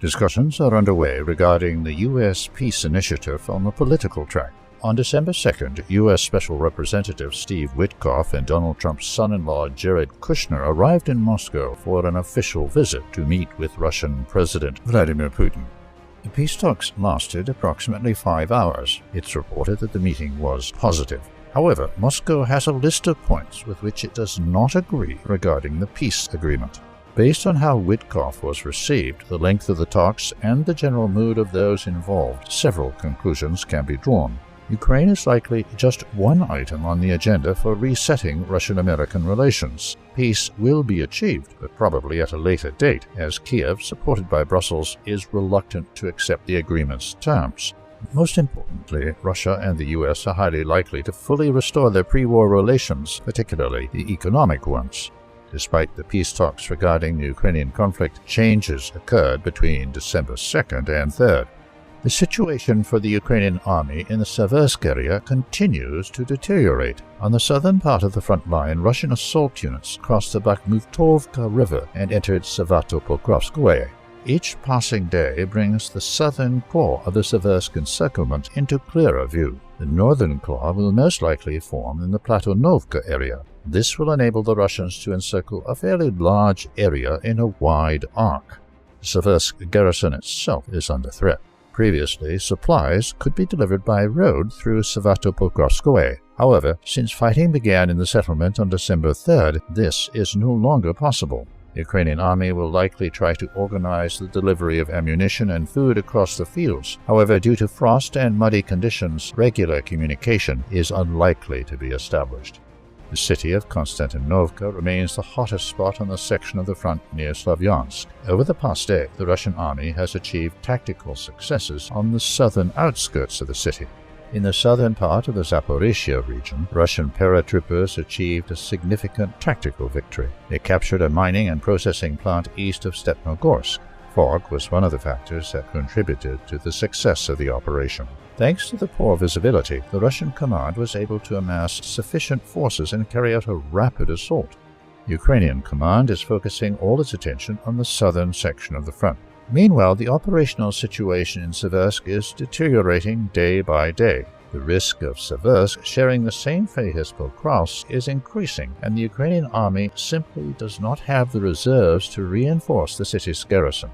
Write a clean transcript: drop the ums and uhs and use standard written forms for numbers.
Discussions are underway regarding the U.S. peace initiative on the political track. On December 2nd, U.S. Special Representative Steve Witkoff and Donald Trump's son-in-law Jared Kushner arrived in Moscow for an official visit to meet with Russian President Vladimir Putin. The peace talks lasted approximately 5 hours. It's reported that the meeting was positive. However, Moscow has a list of points with which it does not agree regarding the peace agreement. Based on how Witkoff was received, the length of the talks, and the general mood of those involved, several conclusions can be drawn. Ukraine is likely just one item on the agenda for resetting Russian-American relations. Peace will be achieved, but probably at a later date, as Kiev, supported by Brussels, is reluctant to accept the agreement's terms. Most importantly, Russia and the U.S. are highly likely to fully restore their pre-war relations, particularly the economic ones. Despite the peace talks regarding the Ukrainian conflict, changes occurred between December 2nd and 3rd. The situation for the Ukrainian army in the Setbacks area continues to deteriorate. On the southern part of the front line, Russian assault units crossed the Bakhmutovka River and entered Sevastopol-Krovskoye. Each passing day brings the southern claw of the Setbacks encirclement into clearer view. The northern claw will most likely form in the Platonovka area. This will enable the Russians to encircle a fairly large area in a wide arc. The Setbacks garrison itself is under threat. Previously, supplies could be delivered by road through Sevastopol-Krovskoye. However, since fighting began in the settlement on December 3rd, this is no longer possible. The Ukrainian army will likely try to organize the delivery of ammunition and food across the fields. However, due to frost and muddy conditions, regular communication is unlikely to be established. The city of Konstantinovka remains the hottest spot on the section of the front near Slavyansk. Over the past day, the Russian army has achieved tactical successes on the southern outskirts of the city. In the southern part of the Zaporizhzhia region, Russian paratroopers achieved a significant tactical victory. They captured a mining and processing plant east of Stepnogorsk. Fog was one of the factors that contributed to the success of the operation. Thanks to the poor visibility, the Russian command was able to amass sufficient forces and carry out a rapid assault. The Ukrainian command is focusing all its attention on the southern section of the front. Meanwhile, the operational situation in Setbacks is deteriorating day by day. The risk of Setbacks sharing the same fate as Pokrovsk is increasing, and the Ukrainian army simply does not have the reserves to reinforce the city's garrison.